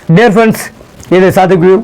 Dear friends, it is Sadhguru.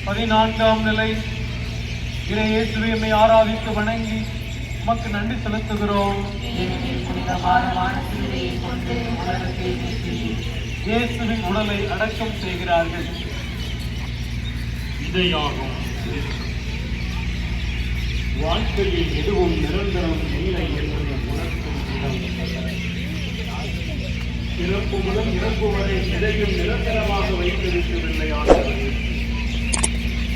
பதினான்காம் நிலை இயேசுவை எம்மை ஆராதித்து வணங்கி உமக்கு நன்றி செலுத்துகிறோம். இயேசுவின் உடலை அடக்கம் செய்கிறார்கள். இதையாகும் வாழ்க்கையில் எதுவும் நிரந்தரம் இல்லை என்பதை உணர்த்தும் இடம். பிறப்பு முதல் இறப்பு வரை எதையும் நிரந்தரமாக வைத்திருக்கவில்லை.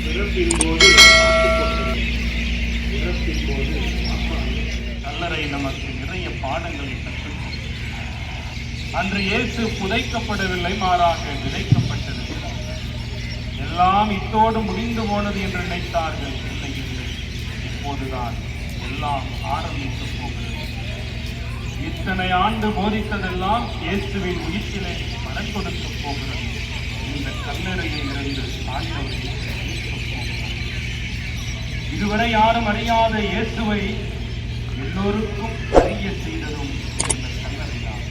பிறப்பின் போது இறப்பின் போது கல்லறை நமக்கு நிறைய பாடங்களை கற்றுக் அன்று இயேசு புதைக்கப்படவில்லை, மாறாக விதைக்கப்பட்டிருக்கிறார். எல்லாம் இத்தோடு முடிந்து போனது என்று நினைத்தார்கள். இல்லை இல்லை, இப்போதுதான் எல்லாம் ஆரம்பித்து போகிறது. இத்தனை ஆண்டு போதித்ததெல்லாம் இயேசுவின் உயிர்ப்பிலே பலன் கொடுக்க போகிறது. இந்த கல்லறையில் இருந்து ஆண்டவரை இதுவரை யாரும் அறியாத இயேசுவை எல்லோருக்கும் அறிய செய்ததும் இந்த கல்லறைதான்.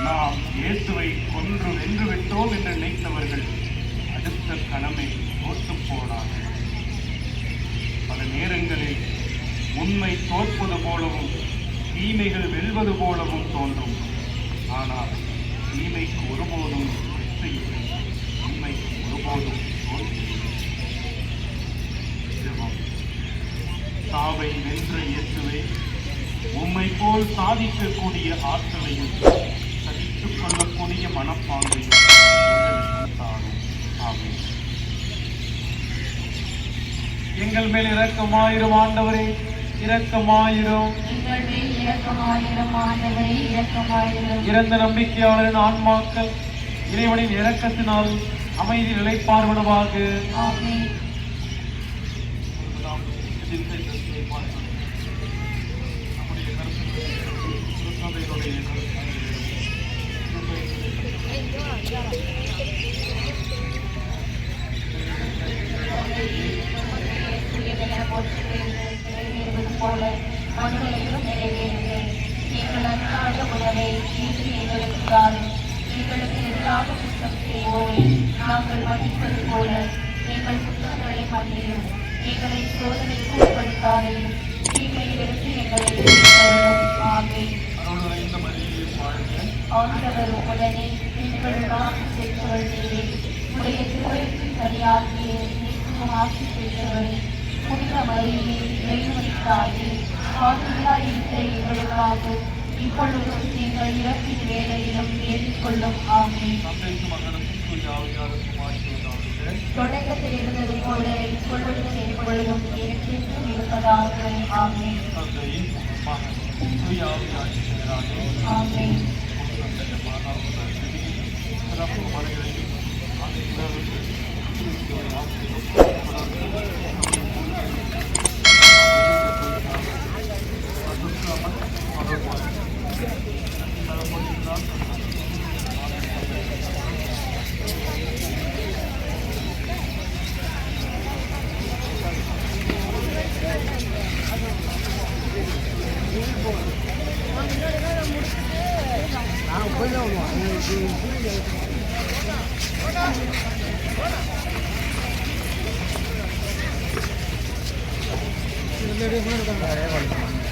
நாம் இயேசுவை கொன்று வென்று விட்டோம் என்று நினைத்தவர்கள் அடுத்த கணமே தோற்று போனார்கள். பல நேரங்களில் உண்மை தோற்பது போலவும் தீமைகள் வெல்வது போலவும் தோன்றும். ஆனால் தீமைக்கு ஒருபோதும் வெற்றி இல்லை, உண்மைக்கு ஒருபோதும் தோல்வி இல்லை. சாவை வென்ற இயேசுவை உம்மை போல் சாதிக்கக்கூடிய ஆற்றலையும் சகித்துக் கொள்ளக்கூடிய மனப்பாங்கையும் எங்கள் மேல் இரக்கமாயிரும் ஆண்டவரே, இரக்கமாயிரும். இறந்த நம்பிக்கையாளரின் ஆன்மாக்கள் இறைவனின் இரக்கத்தினால் அமைதி நிலைப்பார்வனவாக. எங்களுக்கு எதிராக குற்றம் செய்வோரை நாங்கள் மன்னிப்பது போல எங்கள் குற்றங்களை மன்னியும். எங்களை சோதனைக்கு உட்படுத்தாதையும் தீமையிலிருந்து எங்களை விடுவித்தருளும். ஆமென். ஆண்டவர் உடனே நீங்கள் ஆசி பெற்றவர் நீரே. உடைய திருவயிற்றின் சரியாகிய இயேசுவும் ஆசி பெற்றவரே. புனித மரியே, இறைவனின் தாயே, பாவிகளாய் இருக்கிற எங்களுக்காக இப்பொழுதும் நீங்கள் இறப்பின் வேளையிலும் வேண்டிக் கொள்ளும். ஆமென். தொடக்கத்தில் இருந்தது போல இப்பொழுதும் எப்பொழுதும் எனக்கென்றும் இருப்பதாக. ஆமென். ஆமென். Ladies,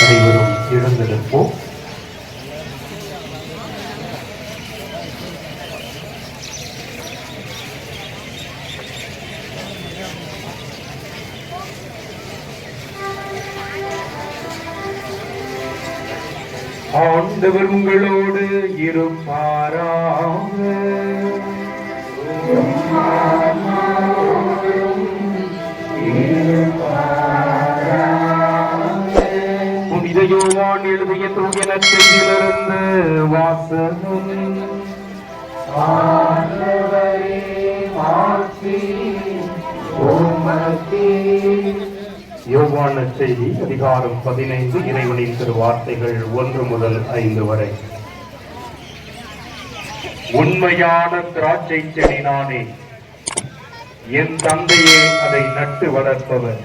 அனைவரும் எழுந்திருப்போம். ஆண்டவர் உங்களோடு இருப்பாராக. புனித யோவான் எழுதிய தூய நற்செய்தியிலிருந்து வாசகம். ஆண்டவரே ஆசி உமக்கே. யோவான் நற்செய்தி அதிகாரம் 15 இறைவனின் திருவார்த்தைகள் 1 முதல் 5 வரை. உண்மையான திராட்சை செடி நானே, என் தந்தையே அதை நட்டு வளர்ப்பவர்.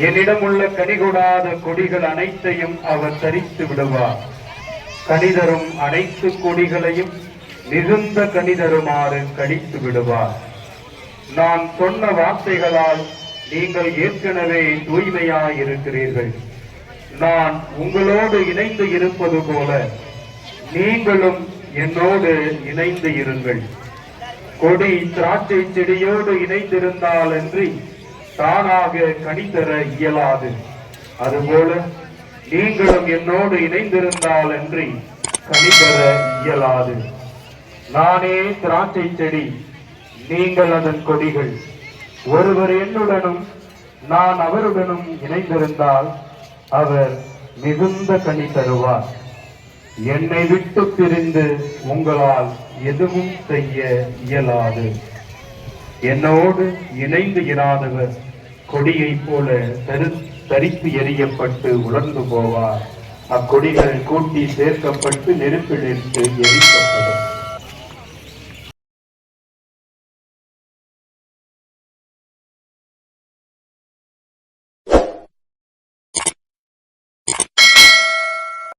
என்னிடம் உள்ள கனிகொடாத கொடிகள் அனைத்தையும் அவர் தரித்து விடுவார். கனிதரும் அனைத்து கொடிகளையும் மிகுந்த கனிதருமாறு கடித்து விடுவார். நான் சொன்ன வார்த்தைகளால் நீங்கள் ஏற்கனவே தூய்மையாய் இருக்கிறீர்கள். நான் உங்களோடு இணைந்து இருப்பது போல நீங்களும் என்னோடு இணைந்து இருங்கள். கொடி திராட்சை செடியோடு இணைந்திருந்தால் அன்றி தானாக கனி தர இயலாது. அதுபோல நீங்களும் என்னோடு இணைந்திருந்தால் அன்றி கனி தர இயலாது. நானே திராட்சை செடி, நீங்கள் அதன் கொடிகள். ஒருவர் என்னுடனும் நான் அவருடனும் இணைந்திருந்தால் அவர் மிகுந்த கனி தருவார். என்னை விட்டு பிரிந்து உங்களால் எதுவும் செய்ய இயலாது. என்னோடு இணைந்து இராதவர் கொடியைப் போல தரித்து எறியப்பட்டு உலர்ந்து போவார். அக்கொடிகள் கூட்டி சேர்க்கப்பட்டு நெருப்பிலிட்டு எரிக்கப்படும்.